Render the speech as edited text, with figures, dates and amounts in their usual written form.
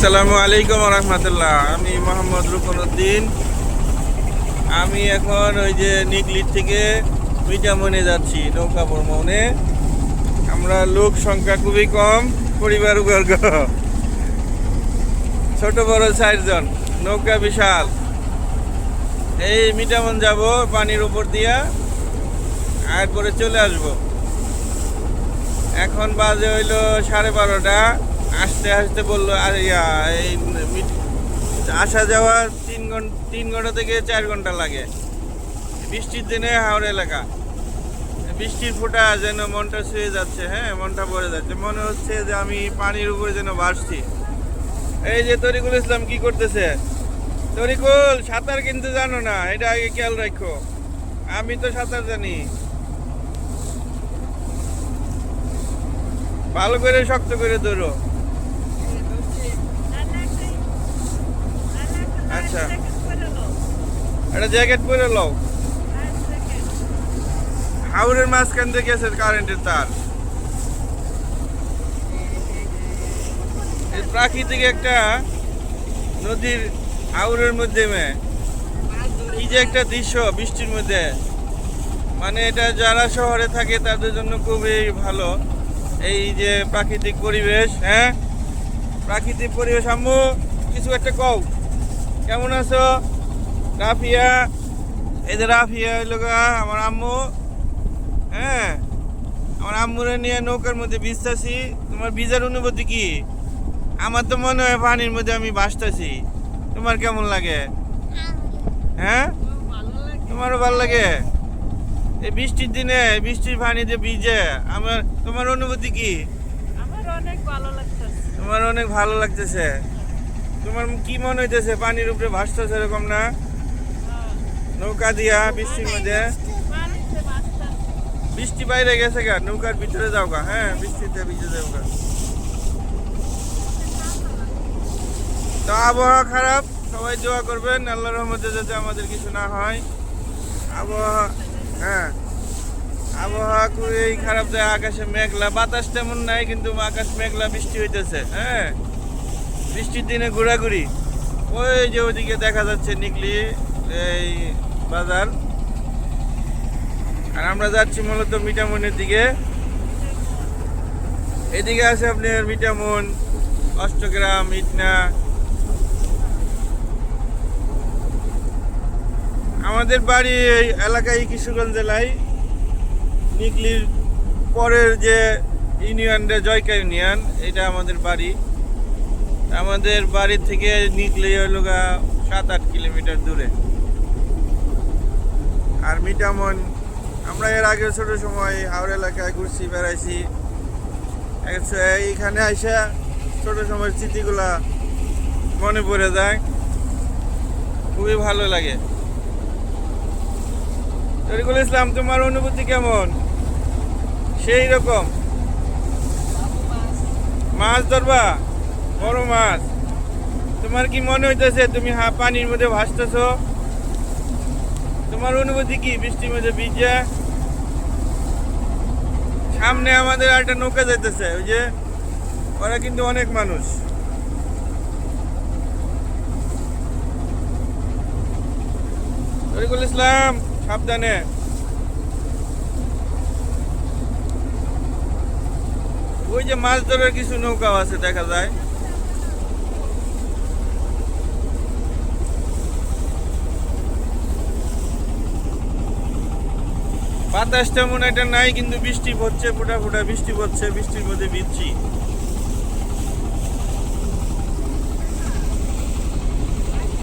আসসালামু আলাইকুম রহমতুল্লাহ। আমি মোহাম্মদ রুকনউদ্দিন। আমি এখন ওই যে নিকলির থেকে মিঠামনে যাচ্ছি নৌকা ভ্রমণে। আমরা লোক সংখ্যা খুবই কম, পরিবারবর্গ ছোট বড় 4 জন, নৌকা বিশাল। এই মিঠামন যাব পানির উপর দিয়া, আর পরে চলে আসব। এখন বাজে হইলো 12:30। আসতে আসতে বললো আর এই আসা যাওয়া 3 ঘন্টা থেকে 4 ঘন্টা লাগে। বৃষ্টির দিনে হাওড় এলাকা, বৃষ্টির ফোঁটা যেন মনটা ছুঁয়ে যাচ্ছে। হ্যাঁ, মনটা ভরে যাচ্ছে, মনে হচ্ছে যে আমি পানির উপরে যেন ভাসছি। এই যে তরিকুল ইসলাম কি করতেছে? তরিকুল, সাঁতার কিন্তু জানো না, এটা আগে খেয়াল রাখো। আমি তো সাঁতার জানি, ভালো করে শক্ত করে ধরো। আচ্ছা, একটা জ্যাকেট পরে লও। হাওরের মাঝখান থেকে গেছে কারেন্টের তার। প্রাকৃতিক একটা নদীর হাওরের মধ্যে কি যে একটা দৃশ্য বৃষ্টির মধ্যে, মানে এটা যারা শহরে থাকে তাদের জন্য খুবই ভালো। এই যে প্রাকৃতিক পরিবেশ, হ্যাঁ প্রাকৃতিক পরিবেশ। আম্মু কিছু একটা কও, কেমন আছো? রাফিয়া, এই যে রাফিয়া হইলো আমার আম্মু। হ্যাঁ, আমার আম্মুরে নিয়ে নৌকার মধ্যে ভিজতেছি। তোমার ভিজার অনুভূতি কি? আমার তো মনে হয় পানির মধ্যে আমি ভাসতেছি। তোমার কেমন লাগে? হ্যাঁ, তোমারও ভালো লাগে? এই বৃষ্টির দিনে বৃষ্টির পানিতে ভিজে তোমার অনুভূতি কি? আমার অনেক ভালো লাগতেছে। তোমার অনেক ভালো লাগতেছে। তোমার কি মনে হইতেছে? পানির উপরে ভাসতেছে এরকম না? নৌকা দিয়া বৃষ্টির মধ্যে। বৃষ্টি বাইরে গেছে গা, নৌকার ভিতরে যাও গা। হ্যাঁ, বৃষ্টিতে ভিজে যাও গা। তো আবহাওয়া খারাপ, সবাই দোয়া করবেন আল্লাহর রহমতে যাতে আমাদের কিছু না হয়। আবহাওয়া, হ্যাঁ আবহাওয়া খুবই খারাপ যায়। আকাশে মেঘলা, বাতাস তেমন নাই, কিন্তু আকাশ মেঘলা, বৃষ্টি হইতেছে। হ্যাঁ, বৃষ্টির দিনে ঘোরাঘুরি। ওই যে ওইদিকে দেখা যাচ্ছে নিকলি এই বাজার। আর আমরা যাচ্ছি মূলত মিঠামনের দিকে। এদিকে আছে আপনার মিঠামন, অষ্টগ্রাম, ইটনা। আমাদের বাড়ি এই এলাকায় কিশোরগঞ্জ জেলায়, নিকলির পরের যে ইউনিয়নটা জয়কা ইউনিয়ন, এটা আমাদের বাড়ি। আমাদের বাড়ি থেকে নিকলি হইল 7-8 কিলোমিটার দূরে। আর মিঠামন, আমরা এর আগে ছোট সময় হাওড় এলাকায় ঘুরছি, বেড়াইছি। এইখানে আইসা ছোট সময়ের স্মৃতিগুলা মনে পড়ে যায়, খুবই ভালো লাগে। তরিকুল ইসলাম, তোমার অনুভূতি কেমন? সেই রকম মাছ ধরবা, বড় মাছ। তোমার কি মনে হইতেছে তুমি পানির মধ্যে ভাসতেছ? তোমার অনুভূতি কি বৃষ্টির মধ্যে ভিজে? সামনে আমাদের একটা নৌকা যাইতেছে, ওই যে ওরা কিন্তু অনেক মানুষ। তরিকুল ইসলাম, সাবধানে। ওই যে মাছ ধরার কিছু নৌকাও আছে দেখা যায়। বাতাস তেমন একটা নাই, কিন্তু বৃষ্টি পড়ছে, ফোটা ফোটা বৃষ্টি পড়ছে, বৃষ্টির মধ্যে ভিজছি।